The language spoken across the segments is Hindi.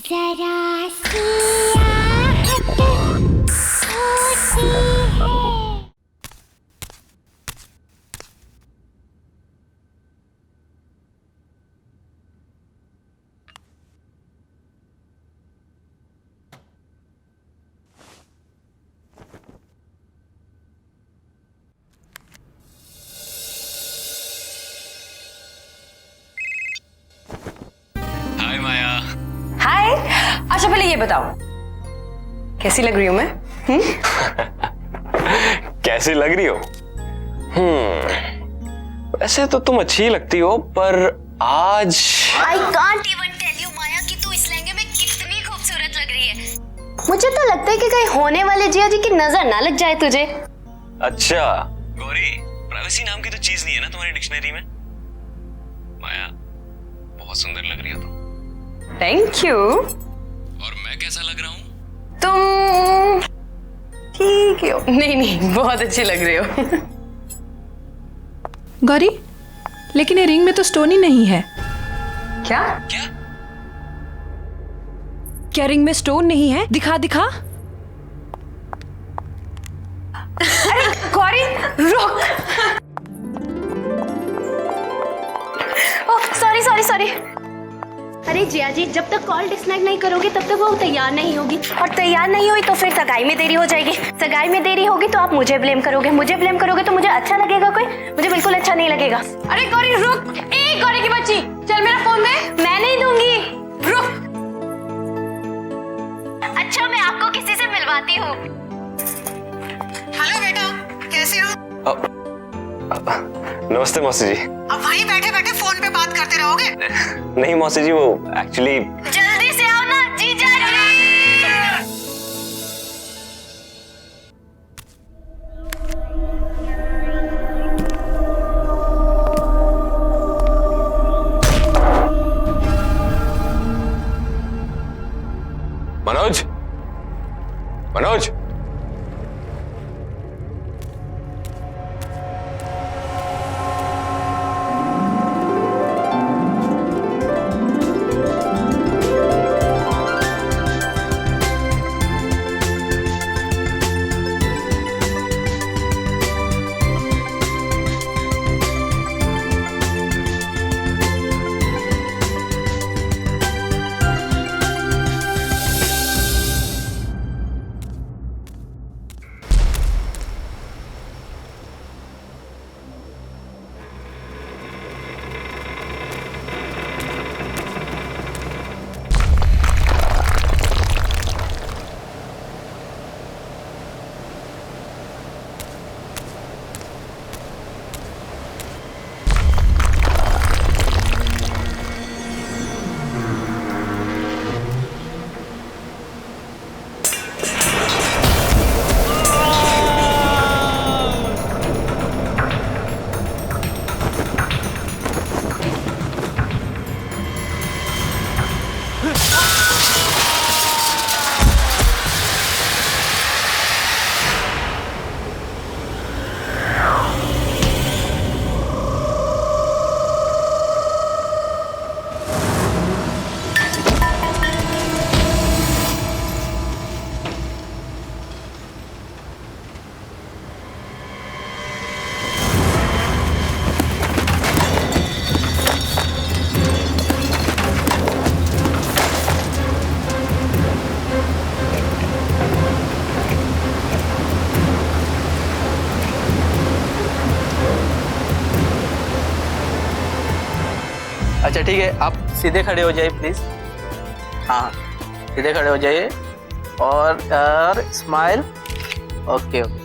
जरा सी आहट होती है। हाय माया। हाय। अच्छा पहले ये बताओ कैसी लग रही हूँ मैं? कैसी लग रही हो? वैसे तो तुम अच्छी लगती हो, पर आज I can't even tell you माया कि तू इस लहंगे में कितनी खूबसूरत लग रही है। मुझे तो लगता है कि कहीं होने वाले जिया जी की नजर ना लग जाए तुझे। अच्छा गौरी, प्राइवेसी नाम की तो चीज नहीं है ना तुम्हारी डिक्शनरी में। माया बहुत सुंदर लग रही हो तुम। Thank you. और मैं कैसा लग रहा हूँ? तुम ठीक हो। नहीं बहुत अच्छी लग रही हो। गौरी, लेकिन ये रिंग में तो स्टोन ही नहीं है। क्या? क्या? क्या रिंग में स्टोन नहीं है? दिखा दिखा। अरे गौरी रुक। Oh sorry sorry sorry. अरे जिया जी, जब तक कॉल डिस्कनेक्ट नहीं करोगे तब तक वो तैयार नहीं होगी, और तैयार नहीं हुई तो फिर सगाई में देरी हो जाएगी। सगाई में देरी होगी तो आप मुझे ब्लेम करोगे, मुझे ब्लेम करोगे तो मुझे अच्छा लगेगा कोई? मुझे बिल्कुल अच्छा नहीं लगेगा। अरे गौरी रुक। ए गौरी की बच्ची, चल मेरा फोन दे। मैं नहीं दूंगी। रुक। अच्छा मैं आपको किसी से मिलवाती हूँ। हेलो बेटा, कैसे हो? नमस्ते मौसी जी। अब वहीं बैठे बैठे फोन पे बात करते रहोगे? नहीं मौसी जी, वो एक्चुअली जल्दी से आओ ना जीजा जी। मनोज, मनोज। अच्छा ठीक है, आप सीधे खड़े हो जाइए प्लीज। हाँ सीधे खड़े हो जाइए और स्माइल। Okay okay.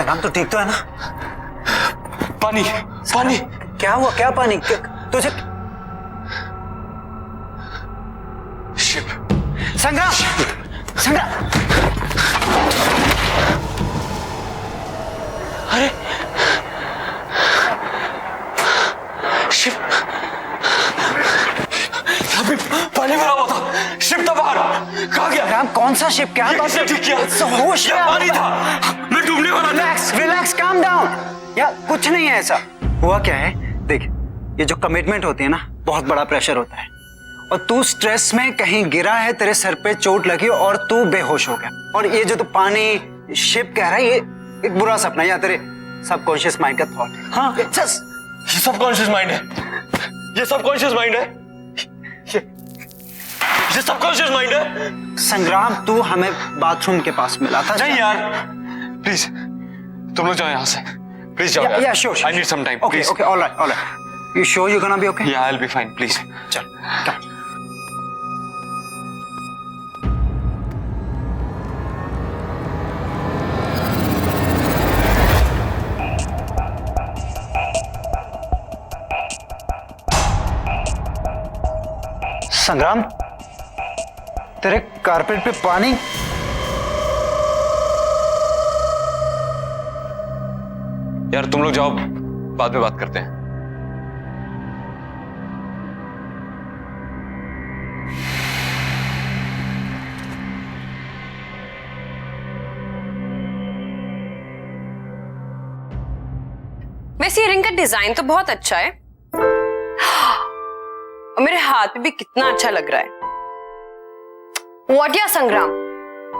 संग्राम तू ठीक तो है ना? पानी पानी। क्या हुआ? क्या पानी? तुझे शिप। संग्राम, संग्राम, अरे शिप, यहाँ पे पानी भरा हुआ था, शिप था बाहर, कहाँ गया? संग्राम कौन सा शिप? क्या बात किसने ठीक किया? होश में यहाँ आओ। पानी था, मैं डूबने वाला था। Relax, relax, calm down. यार कुछ नहीं है ऐसा। हुआ क्या है, देख ये जो कमिटमेंट होती है ना, बहुत बड़ा प्रेशर होता है और तू स्ट्रेस में कहीं गिरा है, तेरे सर पे चोट लगी और तू बेहोश हो गया। और ये जो तू पानी शिप कह रहा है, ये एक बुरा सपना है या तेरे सबकॉन्शियस माइंड का थॉट है। हाँ जस्ट ये सबकॉन्शियस माइंड है, ये सबकॉन्शियस माइंड है, ये सबकॉन्शियस माइंड है। संग्राम तू हमें बाथरूम के पास मिला था। नहीं यार, प्लीज तुम लोग जाओ यहाँ से, प्लीज जाओ। Yeah, sure, sure. I need some time, Okay, please. okay, all right, all right. You sure you're gonna be okay? Yeah, I'll be fine, please. चल, come. संग्राम, तेरे कारपेट पे पानी। यार तुम लोग जाओ, बाद में बात करते हैं। वैसे ये रिंग का डिजाइन तो बहुत अच्छा है और मेरे हाथ पे भी कितना अच्छा लग रहा है। व्हाट या संग्राम,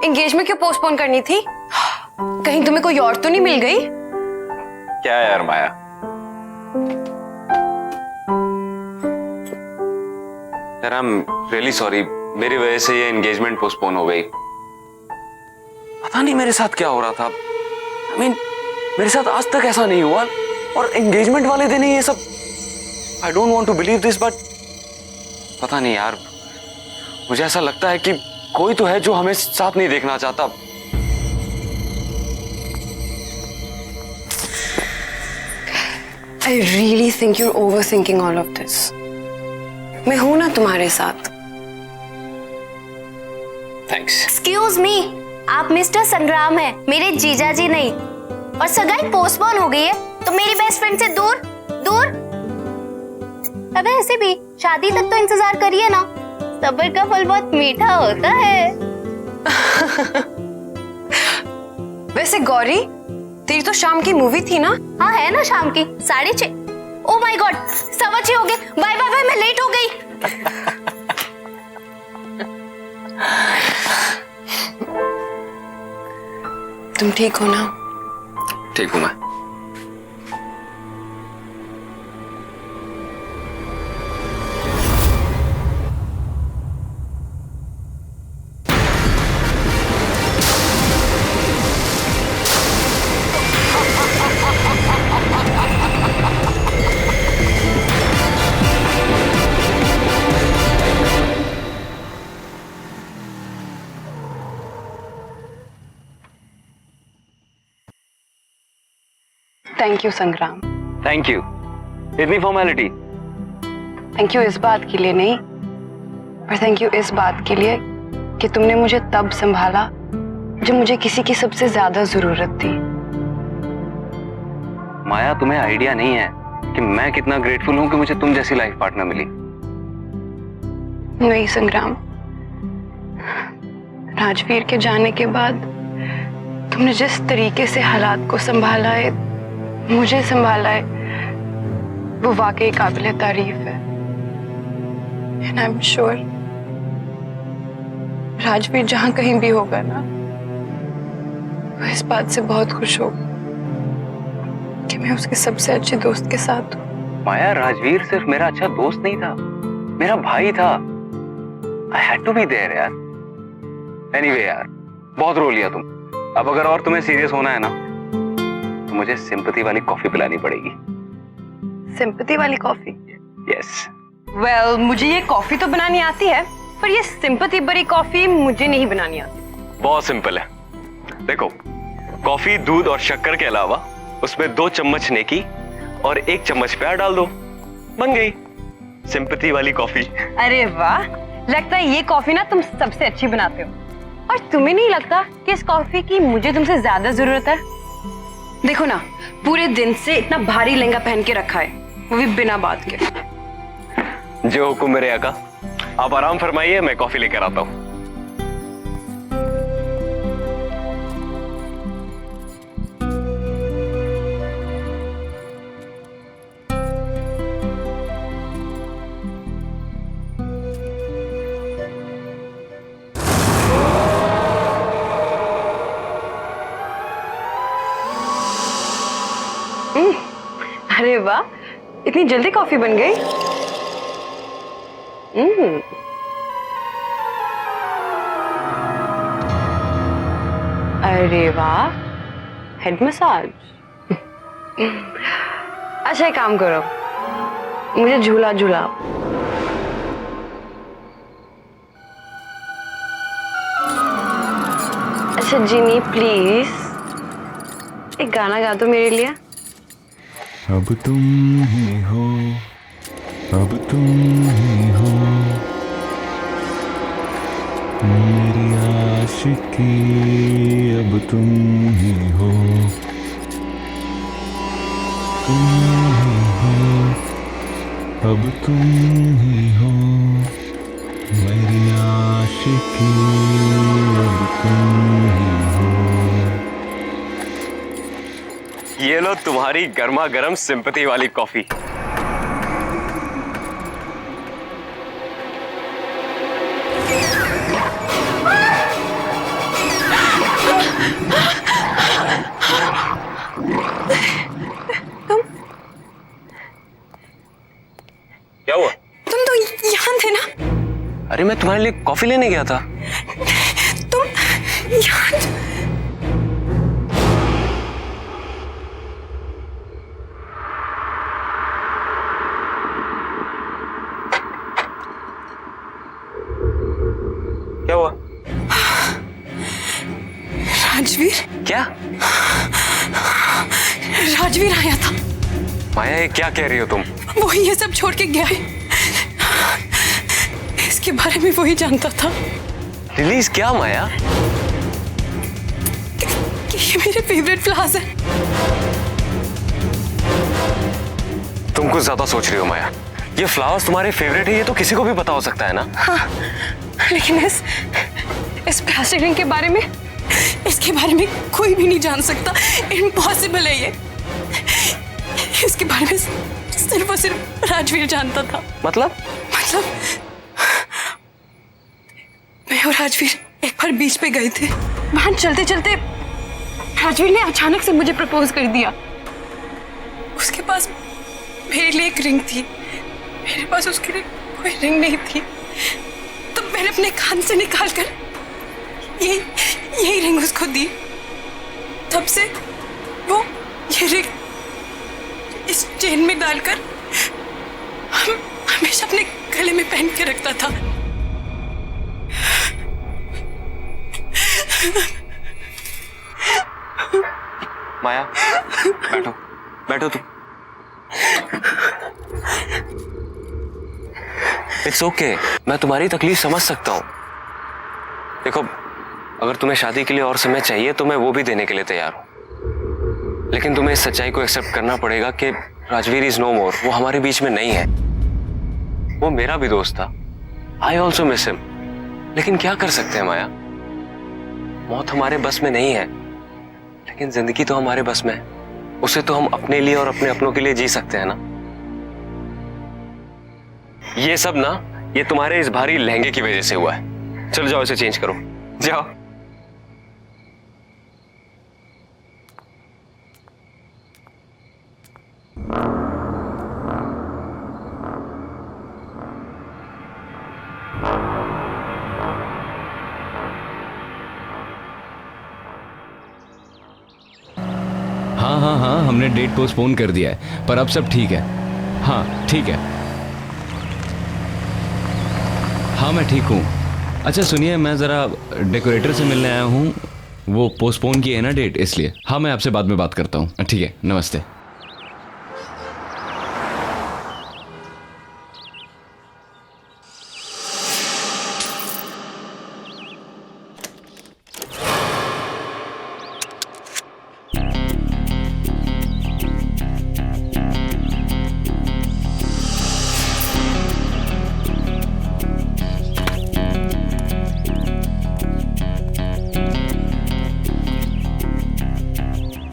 एंगेजमेंट क्यों पोस्टपोन करनी थी? कहीं तुम्हें कोई और तो नहीं मिल गई? क्या यार माया, यार आई एम रियली सॉरी, मेरी वजह से ये एंगेजमेंट पोस्टपोन हो गई। पता नहीं मेरे साथ क्या हो रहा था। I mean, मेरे साथ आज तक ऐसा नहीं हुआ और एंगेजमेंट वाले दिन ही ये सब। I don't want to believe this, but पता नहीं यार, मुझे ऐसा लगता है कि कोई तो है जो हमें साथ नहीं देखना चाहता। I really think you're overthinking all of this. मैं हूं ना तुम्हारे साथ। थैंक्स। एक्सक्यूज मी, आप मिस्टर संग्राम हैं, मेरे जीजा जी नहीं। और सगाई पोस्टपोन हो गई है तो मेरी बेस्ट फ्रेंड से दूर दूर। अबे ऐसे भी शादी तक तो इंतजार करिए ना, सब्र का फल बहुत मीठा होता है। वैसे गौरी, तेरी तो शाम की मूवी थी ना? हाँ है ना, शाम की 6:30। ओ माय गॉड, 6:15 हो गए। बाय बाय बाय, मैं लेट हो गई। तुम ठीक हो ना? ठीक हूं मैं। थैंक यू संग्राम। थैंक यू, इतनी फॉर्मेलिटी। थैंक यू इस बात के लिए नहीं, पर थैंक यू इस बात के लिए कि तुमने मुझे तब संभाला जब मुझे किसी की सबसे ज्यादा जरूरत थी। माया, तुम्हें आइडिया नहीं है कि मैं कितना ग्रेटफुल हूं कि मुझे तुम जैसी लाइफ पार्टनर मिली। नहीं संग्राम, राजवीर के जाने के बाद तुमने जिस तरीके से हालात को संभाला है, मुझे संभाला है, वो वाकई काबिल तारीफ है। And I am sure Rajveer जहां कहीं भी होगा ना, वो इस बात से बहुत खुश होगा कि मैं उसके सबसे अच्छे दोस्त के साथ हूँ। माया, राजवीर सिर्फ मेरा अच्छा दोस्त नहीं था, मेरा भाई था। I had to be there यार। एनीवे यार, बहुत रो लिया तुम। अब अगर और तुम्हें सीरियस होना है ना, तो मुझे सिंपैथी वाली कॉफी पिलानी पड़ेगी। सिंपैथी वाली कॉफी? यस। वेल, मुझे ये कॉफी तो बनानी आती है, पर ये सिंपैथी भरी कॉफी मुझे नहीं बनानी आती। बहुत सिंपल है। देखो, कॉफी, दूध और शक्कर के अलावा उसमें 2 चम्मच नेकी और 1 चम्मच प्यार डाल दो, बन गई सिंपैथी वाली कॉफी। अरे वाह, लगता है ये कॉफी ना तुम सबसे अच्छी बनाते हो। और तुम्हें नहीं लगता कि इस कॉफी की मुझे तुमसे ज्यादा जरूरत है? देखो ना, पूरे दिन से इतना भारी लहंगा पहन के रखा है, वो भी बिना बात के। जो हुक्म मेरे आका, आप आराम फरमाइए, मैं कॉफी लेकर आता हूँ। अरे वाह, इतनी जल्दी कॉफी बन गई। अरे वाह, हेड मसाज। अच्छा एक काम करो, मुझे झूला झूलाओ। अच्छा जिनी प्लीज एक गाना गा दो मेरे लिए। अब तुम ही हो, अब तुम ही हो मेरी आशिकी, अब तुम ही हो, तुम ही हो, अब तुम ही हो मेरी आशिकी, अब तुम ही हो। ये लो तुम्हारी गर्मा गर्म सिंपैथी वाली कॉफी। क्या हुआ? तुम तो यहाँ थे ना? अरे मैं तुम्हारे लिए कॉफी लेने गया था। तुम यहाँ? क्या हुआ? राजवीर? क्या? राजवीर आया था। माया ये क्या कह रही हो तुम? वो ये सब छोड़ के गया है। इसके बारे में वही जानता था। रिलीज क्या माया? कि ये मेरे फेवरेट फ्लावर्स हैं। तुम कुछ ज्यादा सोच रही हो माया। ये फ्लावर्स तुम्हारे फेवरेट है, ये तो किसी को भी पता हो सकता है ना। हाँ, लेकिन इस प्लास्टिक रिंग के बारे में, इसके बारे में कोई भी नहीं जान सकता। इम्पॉसिबल है ये। इसके बारे में सिर्फ और सिर्फ राजवीर जानता था। मतलब मैं और राजवीर एक बार बीच पे गए थे। वहां चलते चलते राजवीर ने अचानक से मुझे प्रपोज कर दिया। उसके पास मेरे लिए एक रिंग थी, मेरे पास उसके लिए कोई रिंग नहीं थी। तो मैंने अपने कान से निकालकर यही रिंग उसको दी। तब से वो ये रिंग इस चेन में डालकर हमेशा अपने गले में पहन के रखता था। माया बैठो, बैठो तुम। इट्स ओके, मैं तुम्हारी तकलीफ समझ सकता हूँ। देखो, अगर तुम्हें शादी के लिए और समय चाहिए तो मैं वो भी देने के लिए तैयार हूँ, लेकिन तुम्हें इस सच्चाई को एक्सेप्ट करना पड़ेगा कि राजवीर इज नो मोर। वो हमारे बीच में नहीं है। वो मेरा भी दोस्त था। I also miss him. लेकिन क्या कर सकते हैं माया, मौत हमारे बस में नहीं है, लेकिन जिंदगी तो हमारे बस में है। उसे तो हम अपने लिए और अपने अपनों के लिए जी सकते हैं ना। ये सब ना, ये तुम्हारे इस भारी लहंगे की वजह से हुआ है। चलो जाओ, इसे चेंज करो, जाओ। हाँ, हमने डेट पोस्टपोन कर दिया है, पर अब सब ठीक है। हाँ ठीक है। हाँ मैं ठीक हूँ। अच्छा सुनिए, मैं ज़रा डेकोरेटर से मिलने आया हूँ। वो पोस्टपोन की है ना डेट, इसलिए। हाँ, मैं आपसे बाद में बात करता हूँ। ठीक है, नमस्ते।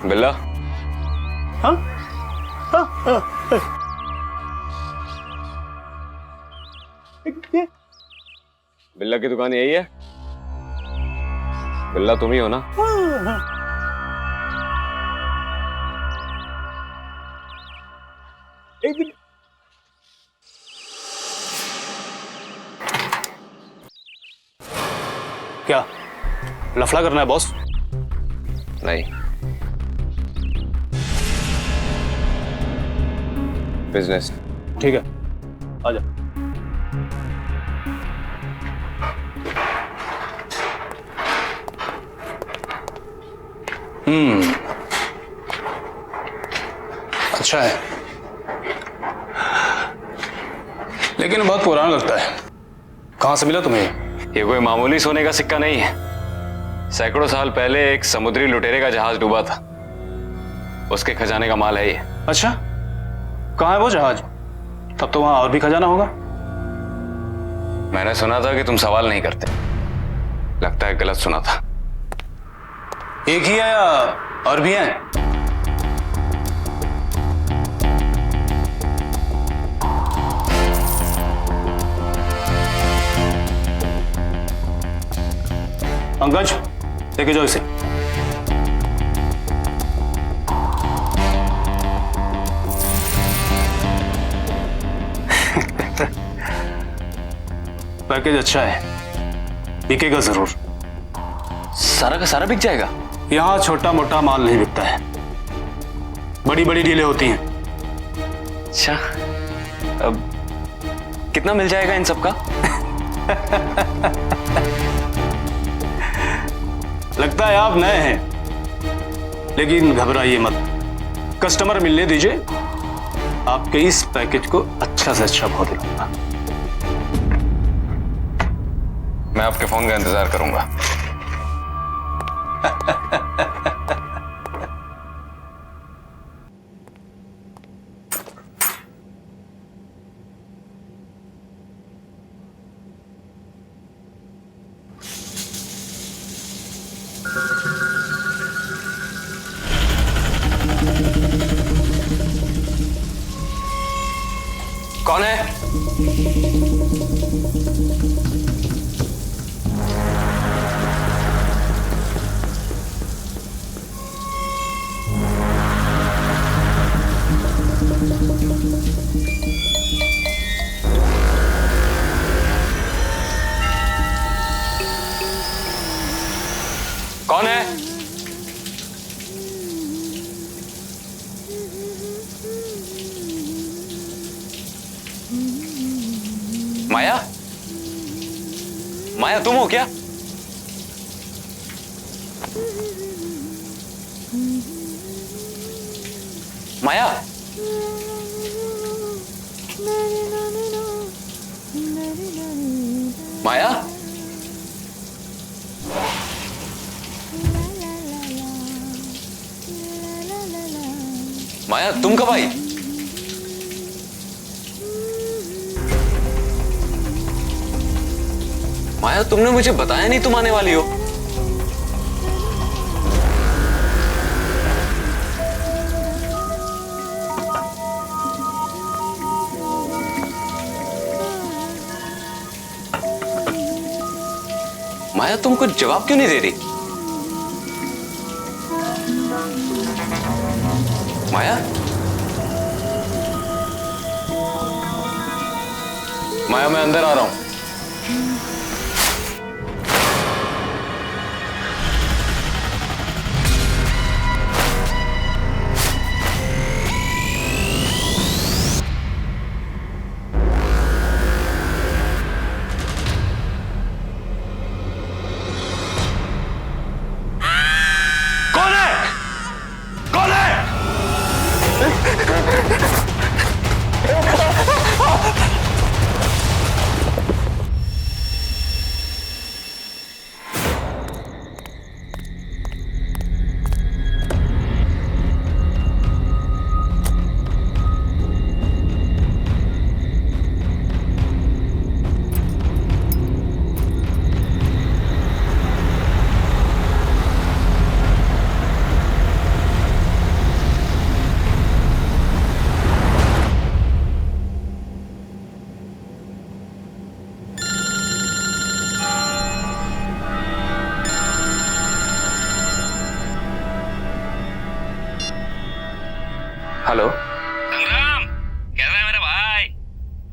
बिल्ला, बिल्ला की दुकान यही है? बिल्ला तुम ही हो ना? क्या लफड़ा करना है बॉस? नहीं, बिजनेस। ठीक है, आजा। अच्छा है, लेकिन बहुत पुराना लगता है। कहां से मिला तुम्हें? ये कोई मामूली सोने का सिक्का नहीं है। सैकड़ों साल पहले एक समुद्री लुटेरे का जहाज डूबा था, उसके खजाने का माल है ये। अच्छा, कहाँ है वो जहाज? तब तो वहां और भी खजाना होगा। मैंने सुना था कि तुम सवाल नहीं करते। लगता है गलत सुना था। एक ही है या और भी हैं? पंकज, लेके जाओ इसे। पैकेज अच्छा है, बिकेगा जरूर। सारा का सारा बिक जाएगा? यहां छोटा मोटा माल नहीं बिकता है, बड़ी बड़ी डीलें होती हैं। अच्छा, अब कितना मिल जाएगा इन सब का? लगता है आप नए हैं, लेकिन घबराइए मत। कस्टमर मिलने दीजिए, आपके इस पैकेज को अच्छा से अच्छा भाव दिलाऊंगा। मैं आपके फोन का इंतजार करूंगा। कौन है? कौन है? माया? माया तुम हो क्या? माया? माया? माया तुम कब आई? माया तुमने मुझे बताया नहीं तुम आने वाली हो। माया तुम कुछ जवाब क्यों नहीं दे रही? माया? माया मैं अंदर आ रहा हूं।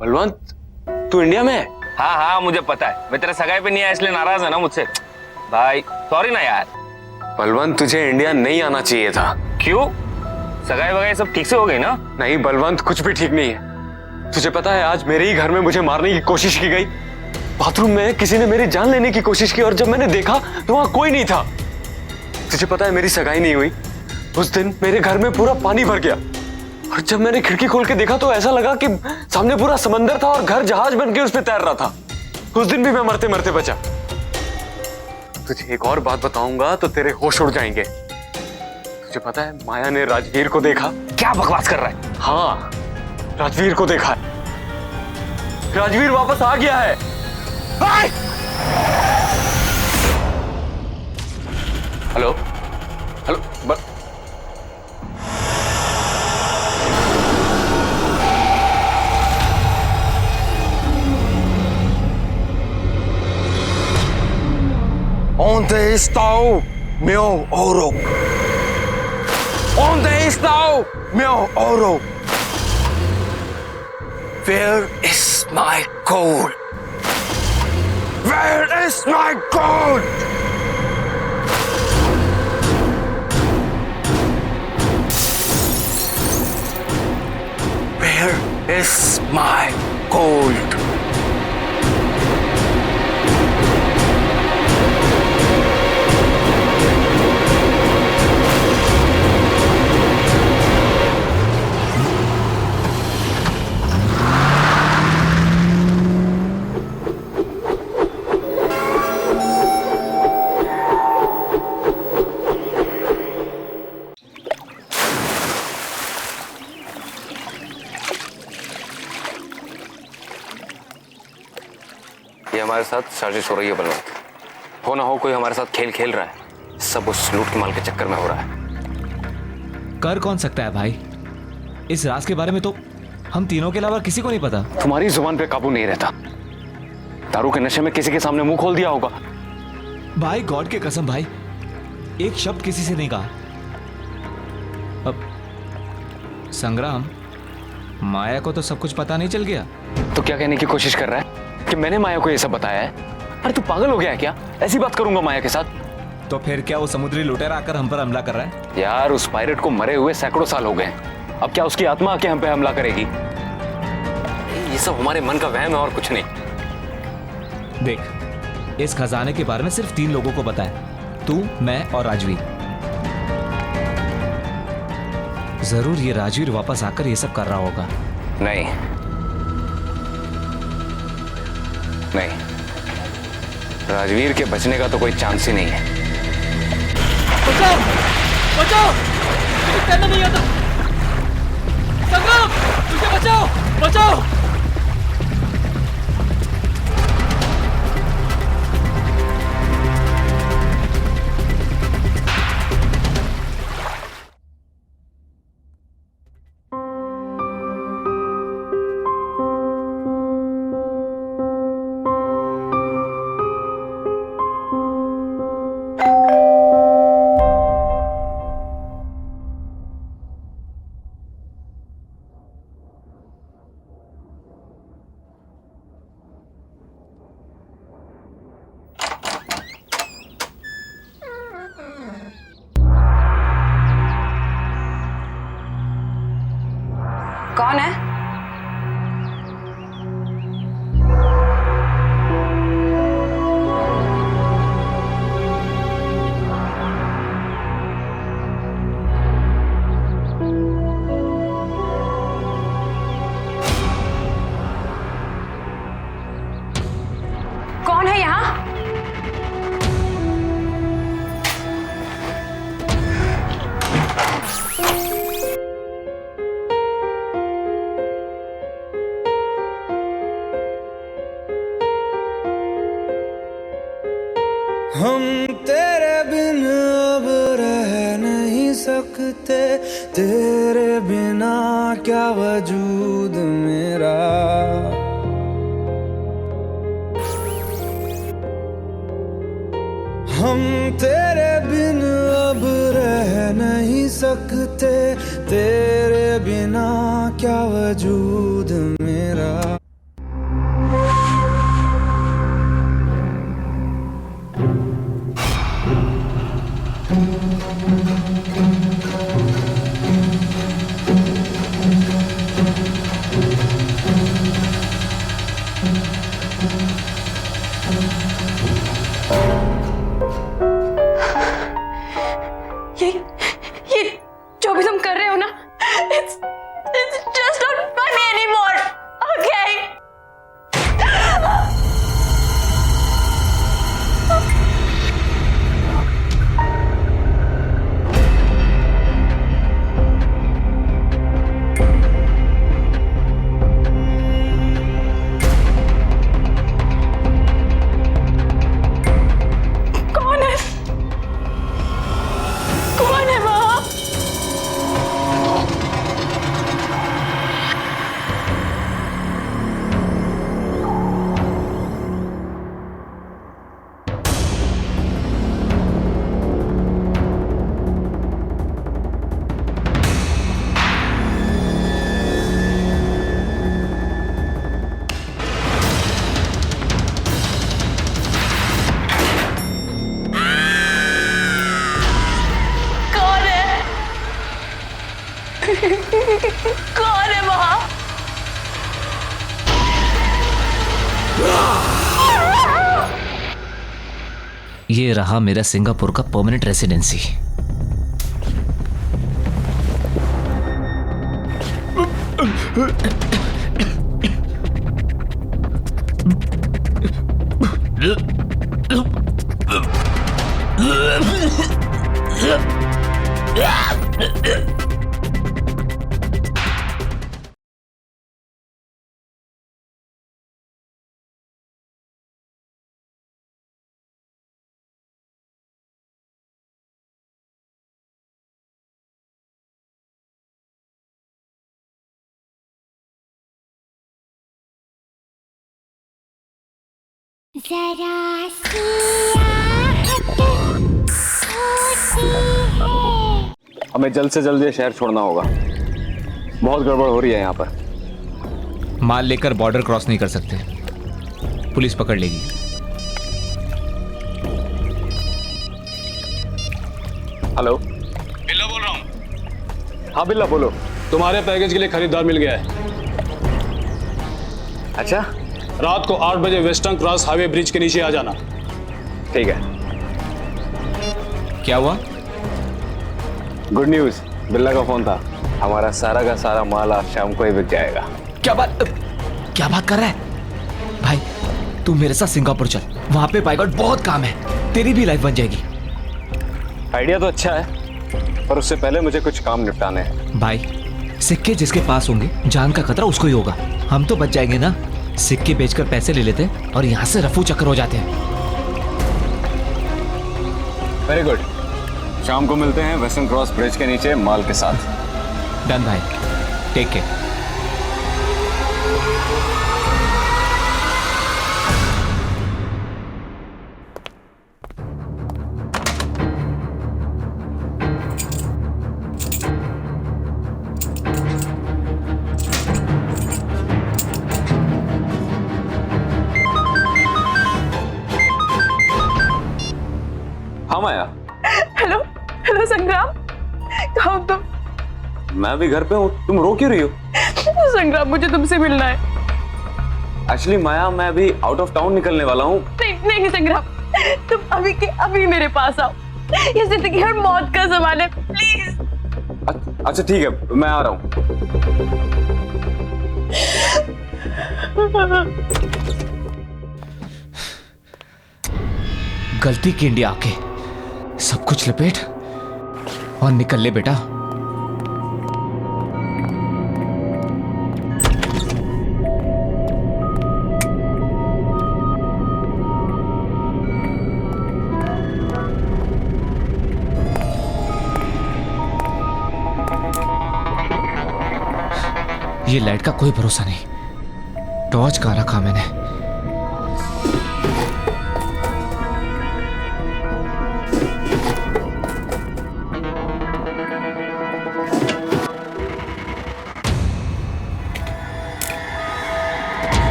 बलवंत तू इंडिया में है? हाँ हाँ मुझे पता है, मैं तेरे सगाई पे नहीं आया इसलिए नाराज है ना मुझसे। भाई सॉरी ना यार। बलवंत तुझे इंडिया नहीं आना चाहिए था। क्यों? सगाई वगाई सब ठीक से हो गई ना? नहीं बलवंत, कुछ भी ठीक नहीं है। तुझे पता है आज मेरे ही घर में मुझे मारने की कोशिश की गई। बाथरूम में किसी ने मेरी जान लेने की कोशिश की और जब मैंने देखा तो वहां कोई नहीं था। तुझे पता है मेरी सगाई नहीं हुई। उस दिन मेरे घर में पूरा पानी भर गया और जब मैंने खिड़की खोल के देखा तो ऐसा लगा कि सामने पूरा समंदर था और घर जहाज बन के उस पर तैर रहा था। उस दिन भी मैं मरते मरते बचा। तुझे एक और बात बताऊंगा तो तेरे होश उड़ जाएंगे। तुझे पता है माया ने राजवीर को देखा। क्या बकवास कर रहा है? हाँ, राजवीर को देखा है। राजवीर वापस आ गया है। Hello hello Onde está o meu ouro? Onde está o meu ouro? Where is my gold? Where is my gold? Where is my gold? ये हमारे साथ साजिश हो रही है बलवंत। हो ना हो कोई हमारे साथ खेल खेल रहा है। सब उस लूट के माल के चक्कर में हो रहा है। कर कौन सकता है भाई? इस राज के बारे में तो हम तीनों के अलावा किसी को नहीं पता। तुम्हारी जुबान पे काबू नहीं रहता। दारू के नशे में किसी के सामने मुंह खोल दिया होगा। भाई गॉड के कसम भाई, एक शब्द किसी से नहीं कहा। अब संग्राम, माया को तो सब कुछ पता नहीं चल गया? तो क्या कहने की कोशिश कर रहा है कि मैंने माया को ये सब बताया है? अरे तू पागल हो गया है क्या? ऐसी बात करूंगा माया के साथ? तो फिर क्या वो समुद्री लुटेरा आकर हम पर हमला कर रहा है? यार उस पायरेट को मरे हुए सैकड़ों साल हो गए। अब क्या उसकी आत्मा आके हम पे हमला करेगी? ये सब हमारे मन का वहम है और कुछ नहीं। देख, इस खजाने के बारे में सिर्फ 3 लोगों को पता है, तू, मैं और राजवीर। जरूर ये राजवीर वापस आकर ये सब कर रहा होगा। नहीं नहीं, राजवीर के बचने का तो कोई चांस ही नहीं है। बचाओ बचाओ, मुझे करना नहीं आता। संग्राम, मुझे बचाओ बचाओ। कौन है? कौन है यहाँ? हम तेरे बिन अब रह नहीं सकते, तेरे बिना क्या वजूद मेरा। हम तेरे बिन अब रह नहीं सकते, तेरे बिना क्या वजूद मेरा। कौन है वहां? ये रहा मेरा सिंगापुर का परमानेंट रेसिडेंसी। हमें जल्द से जल्द ये शहर छोड़ना होगा। बहुत गड़बड़ हो रही है यहाँ पर। माल लेकर बॉर्डर क्रॉस नहीं कर सकते, पुलिस पकड़ लेगी। हेलो, बिल्ला बोल रहा हूँ। हाँ बिल्ला बोलो। तुम्हारे पैकेज के लिए खरीदार मिल गया है। अच्छा, रात को 8 बजे वेस्टर्न क्रॉस हाईवे ब्रिज के नीचे आ जाना। ठीक है। क्या हुआ? गुड न्यूज, बिल्ला का फोन था। हमारा सारा का सारा माल आज शाम को ही बिक जाएगा। क्या बात कर रहा है भाई? तू मेरे साथ सिंगापुर चल, वहां पे बाय गॉड बहुत काम है, तेरी भी लाइफ बन जाएगी। आइडिया तो अच्छा है, पर उससे पहले मुझे कुछ काम निपटाने हैं। भाई, सिक्के जिसके पास होंगे जान का खतरा उसको ही होगा। हम तो बच जाएंगे ना, सिक्के बेचकर पैसे ले लेते हैं और यहाँ से रफू चक्कर हो जाते हैं। वेरी गुड, शाम को मिलते हैं वेस्टर्न क्रॉस ब्रिज के नीचे माल के साथ। डन भाई, टेक केयर। हाँ माया। हेलो हेलो संग्राम, कहाँ हो तुम? मैं भी घर पे हूँ, तुम रो क्यों रही हो? संग्राम, मुझे तुमसे मिलना है। एक्चुअली माया, मैं अभी आउट ऑफ टाउन निकलने वाला हूँ। नहीं संग्राम, तुम अभी के अभी मेरे पास आओ। ये जिंदगी और मौत का सवाल है, प्लीज। अच्छा ठीक है, मैं आ रहा हूँ। गलती की इंडिया आके सब कुछ लपेट और निकल ले बेटा। ये लाइट का कोई भरोसा नहीं, टॉर्च कहाँ रखा मैंने?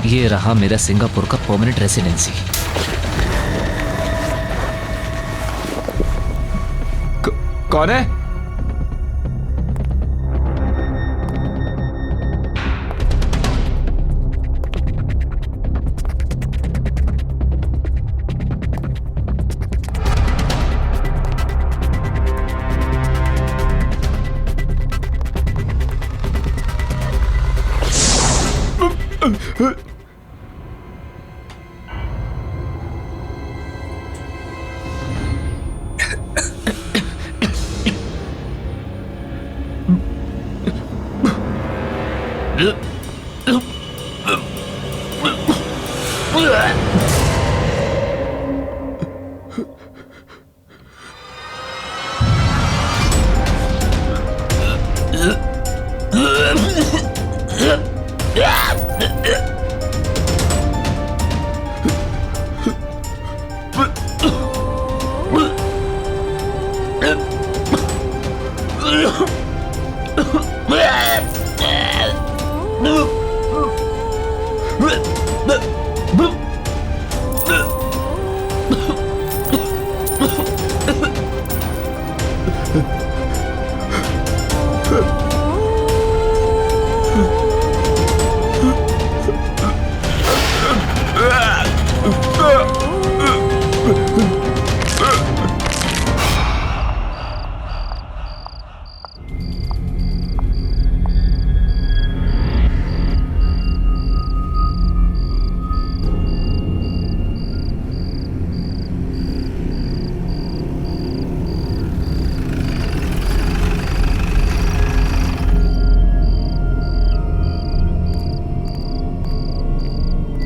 ये रहा मेरा सिंगापुर का परमानेंट रेसिडेंसी। कौन है?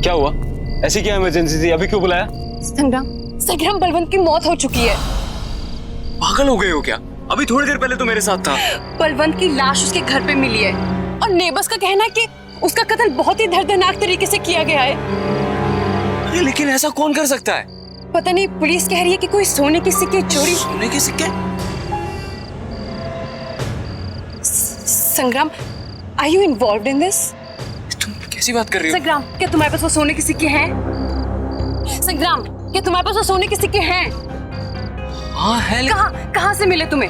क्या हुआ? ऐसी क्या इमरजेंसी थी? अभी क्यों बुलाया? संग्राम, संग्राम, बलवंत की मौत हो चुकी है। पागल हो गए हो क्या? अभी थोड़ी देर पहले तो मेरे साथ था। बलवंत की लाश उसके घर पे मिली है और नेबर्स का कहना है कि उसका कत्ल बहुत ही दर्दनाक तरीके से किया गया है। अरे लेकिन ऐसा कौन कर सकता है? पता नहीं, पुलिस कह रही है कि कोई सोने के सिक्के चोरी। सोने के सिक्के? Sangram, are you involved in this? तुम कैसी बात कर रही हो? संग्राम, क्या तुम्हारे पास वो सोने के सिक्के हैं? संग्राम, क्या तुम्हारे पास वो सोने के सिक्के हैं? हाँ है। कहाँ से मिले तुम्हें?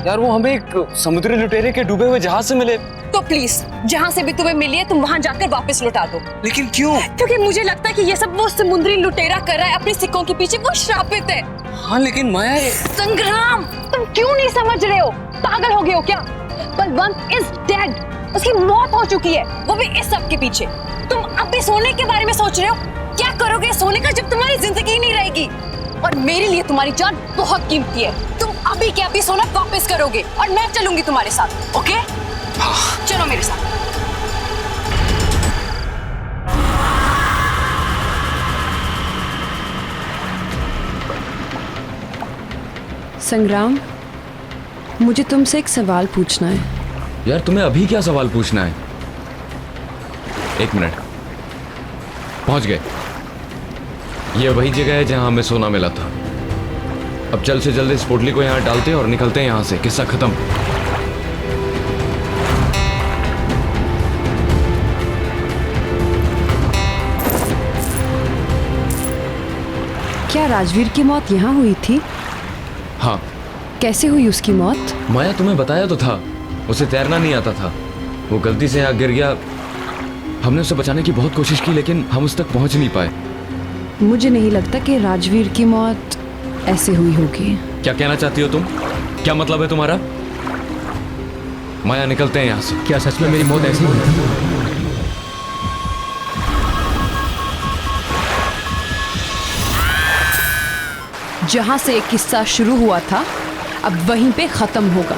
यार वो हमें एक समुद्री लुटेरे के डूबे हुए जहाज से मिले। तो प्लीज, जहाँ से भी तुम्हें मिली है तुम वहाँ जाकर वापस लौटा दो। लेकिन क्यों? क्योंकि मुझे लगता है कि ये सब वो समुद्री लुटेरा कर रहा है अपने सिक्कों के पीछे। वो श्रापित है। हाँ लेकिन माया संग्राम, तुम क्यों नहीं समझ रहे हो? पागल हो गए हो क्या? Balwant is dead. उसकी मौत हो चुकी है, वो भी इस सब के पीछे। तुम अब भी सोने के बारे में सोच रहे हो? क्या करोगे सोने का जब तुम्हारी जिंदगी नहीं रहेगी? और मेरे लिए तुम्हारी जान बहुत कीमती है। तुम अभी के अभी सोना वापस करोगे और मैं चलूंगी तुम्हारे साथ। ओके? चलो मेरे साथ। संग्राम, मुझे तुमसे एक सवाल पूछना है। यार तुम्हें अभी क्या सवाल पूछना है? एक मिनट, पहुंच गए। ये वही जगह है जहां हमें सोना मिला था। अब जल्द से जल्द इस पोटली को यहाँ डालते हैं और निकलते हैं यहाँ से। किस्सा खत्म। क्या राजवीर की मौत यहाँ हुई थी? हाँ। कैसे हुई उसकी मौत? माया तुम्हें बताया तो था, उसे तैरना नहीं आता था। वो गलती से यहाँ गिर गया। हमने उसे बचाने की बहुत कोशिश की लेकिन हम उस तक पहुंच नहीं पाए। मुझे नहीं लगता कि राजवीर की मौत ऐसे हुई होगी। क्या कहना चाहती हो तुम? क्या मतलब है तुम्हारा? माया निकलते हैं यहाँ से। क्या सच में मेरी मौत ऐसी हुई? जहां से एक किस्सा शुरू हुआ था अब वहीं पे खत्म होगा।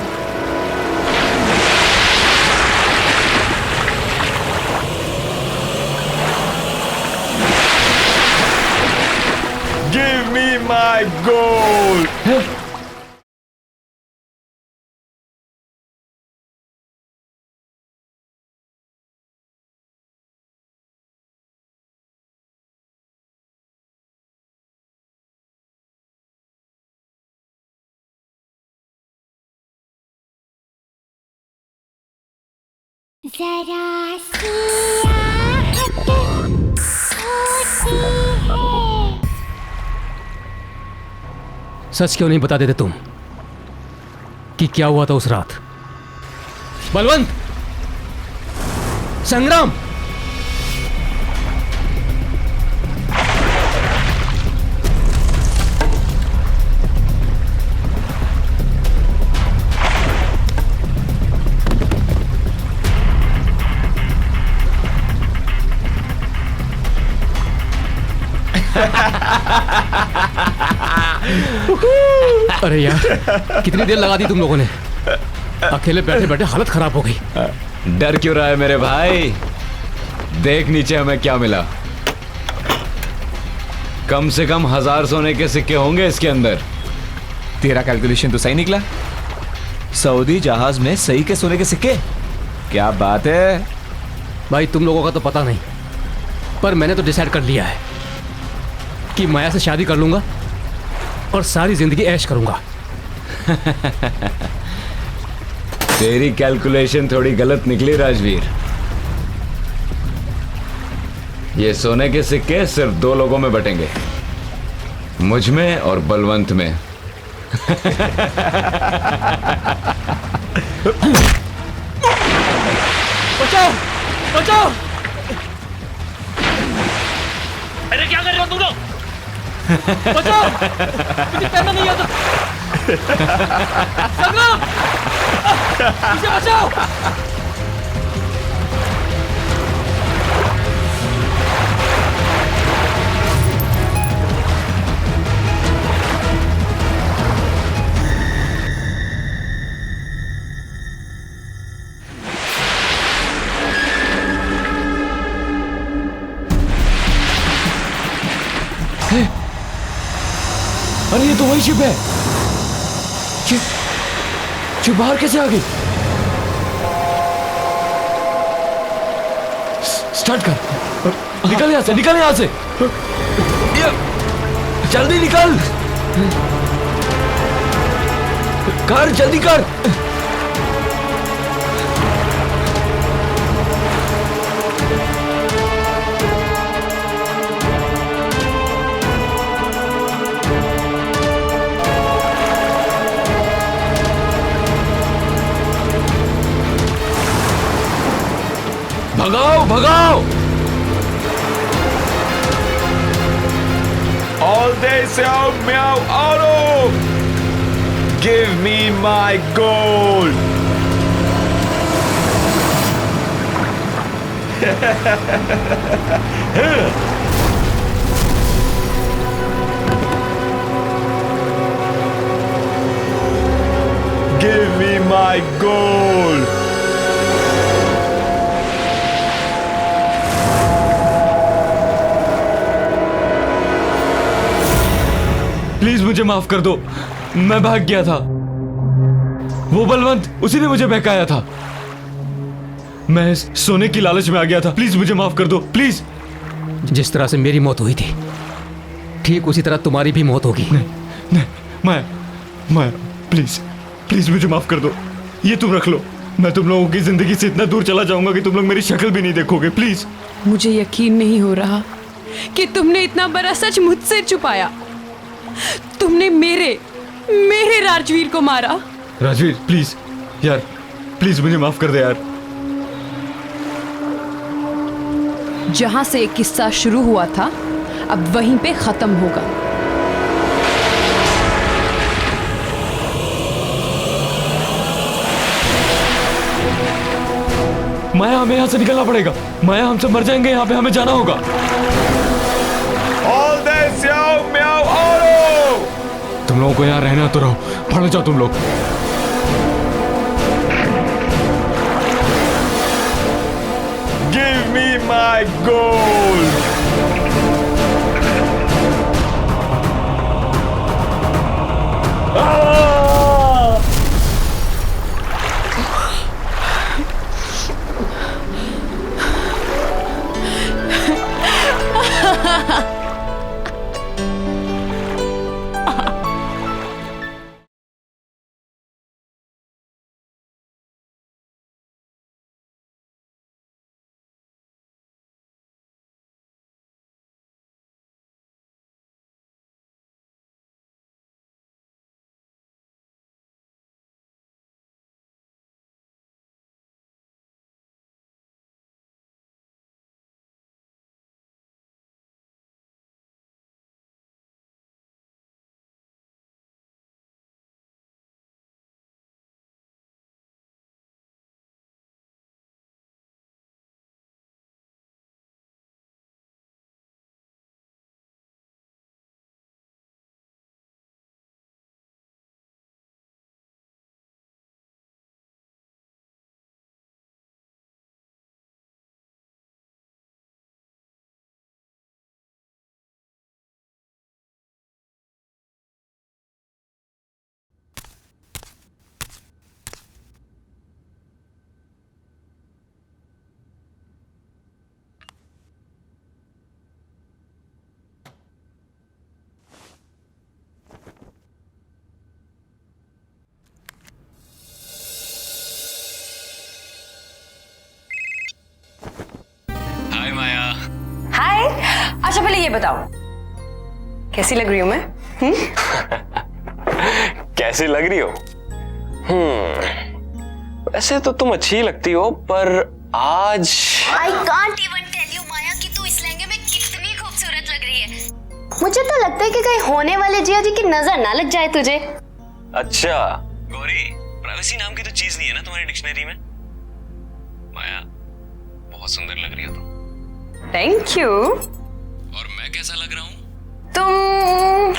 Give me my gold! सच क्यों नहीं बता देते तुम कि क्या हुआ था उस रात? बलवंत, संग्राम, अरे यार, कितनी देर लगा दी तुम लोगों ने? अकेले बैठे बैठे हालत खराब हो गई। डर क्यों रहा है मेरे भाई? देख नीचे हमें क्या मिला। कम से कम 1000 सोने के सिक्के होंगे इसके अंदर। तेरा कैलकुलेशन तो सही निकला। सऊदी जहाज में सही के सोने के सिक्के? क्या बात है भाई। तुम लोगों का तो पता नहीं, पर मैंने तो डिसाइड कर लिया है कि माया से शादी कर लूंगा और सारी जिंदगी ऐश करूंगा। तेरी कैलकुलेशन थोड़ी गलत निकली राजवीर। ये सोने के सिक्के सिर्फ 2 लोगों में बटेंगे, मुझ में और बलवंत में। बचाओ बचाओ! अरे क्या कर रहे हो तुम लोग? बचाओ! मुझे तैरना नहीं आता। संग्राम! मुझे बचाओ! अरे ये तो वही शिप है। शिप बाहर कैसे आ गई? स्टार्ट कर, निकल यहां से, निकल यहां से, जल्दी निकल, कर जल्दी कर। भगाओ भगाओ! All day Xiao Miao Auto! Give me my gold! Give me my gold! Please मुझे माफ कर दो, मैं भाग गया था। वो बलवंत, उसी ने मुझे बहकाया था। मैं सोने की लालच में आ गया था। प्लीज मुझे माफ कर दो, प्लीज। जिस तरह से मेरी मौत हुई थी, ठीक उसी तरह तुम्हारी भी मौत होगी। नहीं, मैं प्लीज प्लीज मुझे माफ कर दो। ये तुम रख लो। मैं तुम लोगों की जिंदगी से इतना दूर चला जाऊंगा कि तुम लोग मेरी शक्ल भी नहीं देखोगे। प्लीज। मुझे यकीन नहीं हो रहा कि तुमने इतना बड़ा सच मुझसे छुपाया। तुमने मेरे राजवीर को मारा। राजवीर प्लीज यार, प्लीज मुझे माफ कर दे यार। जहां से एक किस्सा शुरू हुआ था, अब वहीं पे खत्म होगा। माया, हमें यहाँ से निकलना पड़ेगा। माया, हम सब मर जाएंगे यहाँ पे, हमें जाना होगा। All day Xiao Miao Auto! तुम लोगों को यहाँ रहना तो रहो, भाड़ जाओ तुम लोग। Give me my gold! ये बताओ कैसी लग रही हूं मैं? कैसी लग रही हो? वैसे तो तुम अच्छी लगती हो, पर आज I can't even tell you Maya कि तू इस लहंगे में कितनी खूबसूरत लग रही है। मुझे तो लगता है कि कहीं होने वाले जिया जी की नजर ना लग जाए तुझे। अच्छा गौरी, प्राइवेसी नाम की तो चीज नहीं है ना तुम्हारी डिक्शनरी में? माया, बहुत सुंदर लग रही हो तुम। Thank you. और मैं कैसा लग रहा हूँ? तुम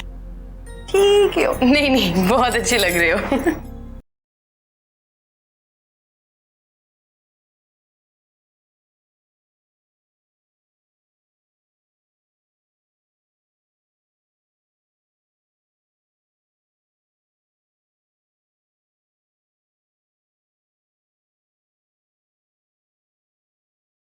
ठीक हो? नहीं बहुत अच्छी लग रही हो।